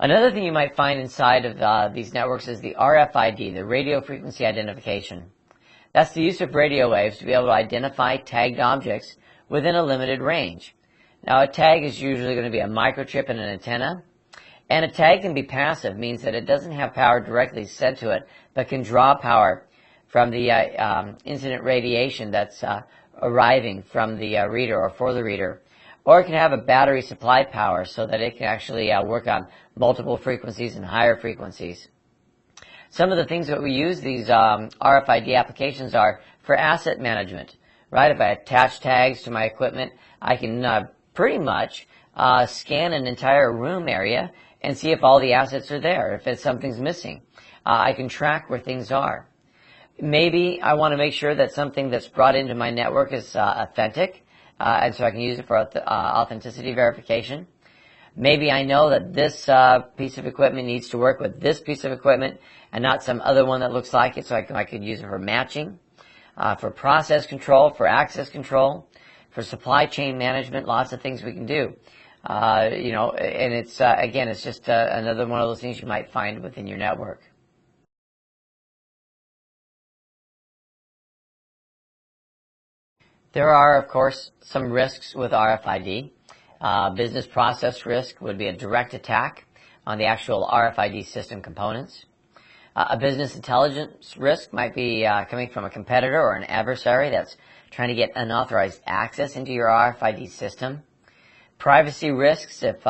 Another thing you might find inside of these networks is the RFID, the radio frequency identification. That's the use of radio waves to be able to identify tagged objects within a limited range. Now, a tag is usually going to be a microchip and an antenna, and a tag can be passive, means that it doesn't have power directly sent to it, but can draw power from the incident radiation that's arriving from the reader or for the reader. Or it can have a battery supply power so that it can actually work on multiple frequencies and higher frequencies. Some of the things that we use these RFID applications are for asset management, right? If I attach tags to my equipment, I can pretty much scan an entire room area and see if all the assets are there, if something's missing. I can track where things are. Maybe I want to make sure that something that's brought into my network is authentic, and so I can use it for authenticity verification. Maybe I know that this piece of equipment needs to work with this piece of equipment and not some other one that looks like it, so I could use it for matching, for process control, for access control, for supply chain management, lots of things we can do. And it's, again, it's just another one of those things you might find within your network. There are, of course, some risks with RFID. Business process risk would be a direct attack on the actual RFID system components. A business intelligence risk might be coming from a competitor or an adversary that's trying to get unauthorized access into your RFID system. Privacy risks, if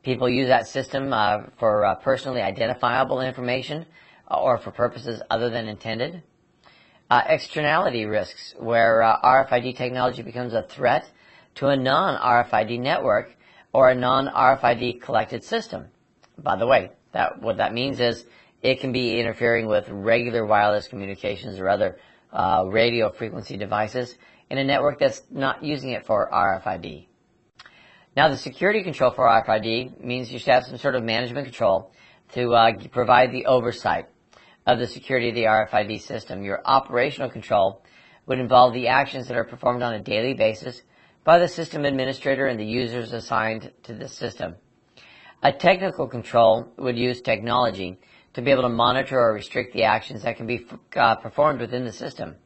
people use that system for personally identifiable information or for purposes other than intended. Externality risks, where RFID technology becomes a threat to a non-RFID network or a non-RFID collected system. By the way, what that means is it can be interfering with regular wireless communications or other radio frequency devices in a network that's not using it for RFID. Now, the security control for RFID means you should have some sort of management control to provide the oversight of the security of the RFID system. Your operational control would involve the actions that are performed on a daily basis by the system administrator and the users assigned to the system. A technical control would use technology to be able to monitor or restrict the actions that can be performed within the system.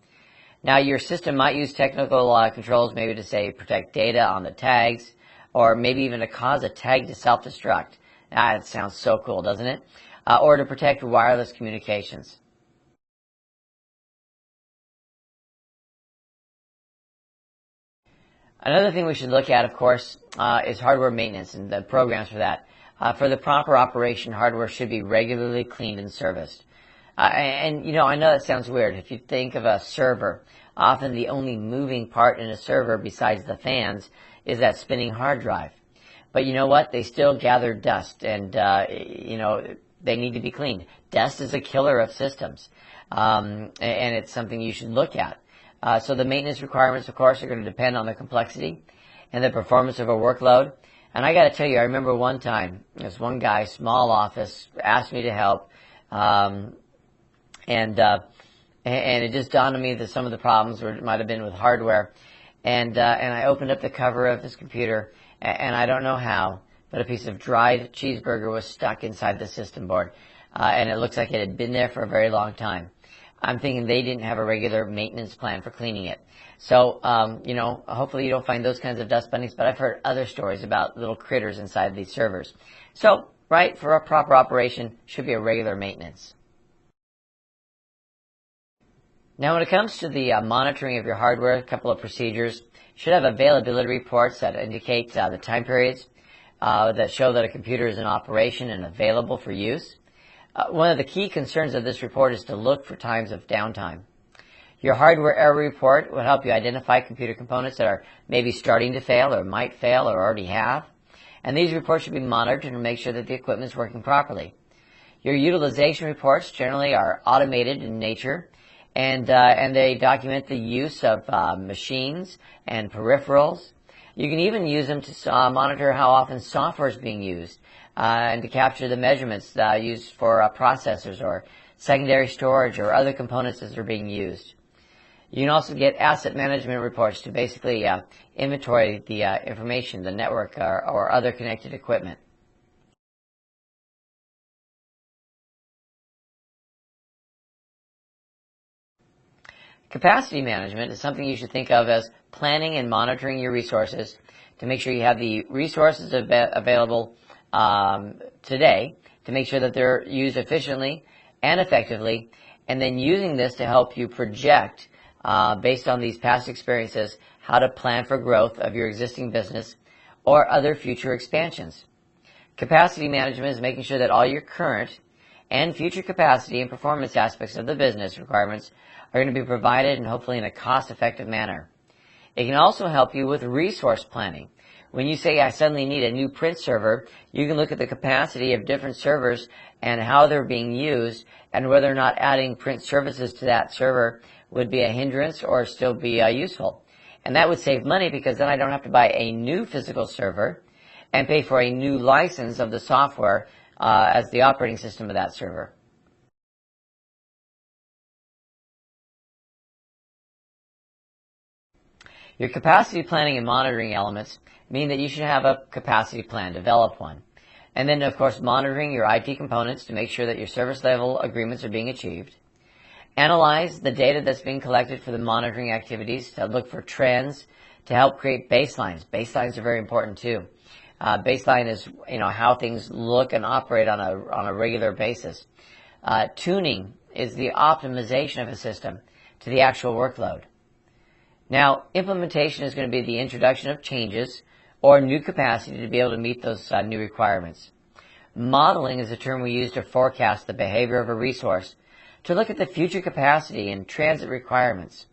Now, your system might use technical controls maybe to, say, protect data on the tags, or maybe even to cause a tag to self-destruct. That sounds so cool, doesn't it? Or to protect wireless communications. Another thing we should look at, of course, is hardware maintenance and the programs for that. For the proper operation, hardware should be regularly cleaned and serviced. I know that sounds weird. If you think of a server, often the only moving part in a server besides the fans is that spinning hard drive. But you know what? They still gather dust, and, they need to be cleaned. Dust is a killer of systems, and it's something you should look at. So the maintenance requirements, of course, are going to depend on the complexity and the performance of a workload. And I got to tell you, I remember one time, this one guy, small office, asked me to help, and it just dawned on me that some of the problems might have been with hardware. And I opened up the cover of his computer, and I don't know how, but a piece of dried cheeseburger was stuck inside the system board, and it looks like it had been there for a very long time. I'm thinking they didn't have a regular maintenance plan for cleaning it. So, hopefully you don't find those kinds of dust bunnies, but I've heard other stories about little critters inside these servers. So, right, for a proper operation, should be a regular maintenance. Now, when it comes to the monitoring of your hardware, a couple of procedures. You should have availability reports that indicate the time periods that show that a computer is in operation and available for use. One of the key concerns of this report is to look for times of downtime. Your hardware error report will help you identify computer components that are maybe starting to fail or might fail or already have. And these reports should be monitored to make sure that the equipment is working properly. Your utilization reports generally are automated in nature, and they document the use of machines and peripherals. You can even use them to monitor how often software is being used and to capture the measurements used for processors or secondary storage or other components that are being used. You can also get asset management reports to basically inventory the information, the network, or other connected equipment. Capacity management is something you should think of as planning and monitoring your resources to make sure you have the resources available today to make sure that they're used efficiently and effectively, and then using this to help you project, based on these past experiences, how to plan for growth of your existing business or other future expansions. Capacity management is making sure that all your current and future capacity and performance aspects of the business requirements are going to be provided, and hopefully in a cost-effective manner. It can also help you with resource planning. When you say, I suddenly need a new print server, you can look at the capacity of different servers and how they're being used, and whether or not adding print services to that server would be a hindrance or still be useful. And that would save money, because then I don't have to buy a new physical server and pay for a new license of the software as the operating system of that server. Your capacity planning and monitoring elements mean that you should have a capacity plan, develop one. And then, of course, monitoring your IT components to make sure that your service level agreements are being achieved. Analyze the data that's being collected for the monitoring activities to look for trends, to help create baselines. Baselines are very important too. Baseline is, how things look and operate on a regular basis. Tuning is the optimization of a system to the actual workload. Now, implementation is going to be the introduction of changes or new capacity to be able to meet those new requirements. Modeling is a term we use to forecast the behavior of a resource, to look at the future capacity and transit requirements.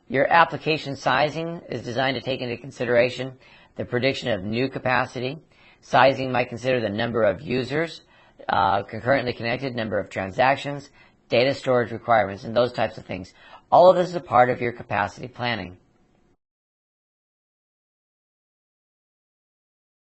Your application sizing is designed to take into consideration the prediction of new capacity. Sizing might consider the number of users, concurrently connected, number of transactions, data storage requirements, and those types of things. All of this is a part of your capacity planning.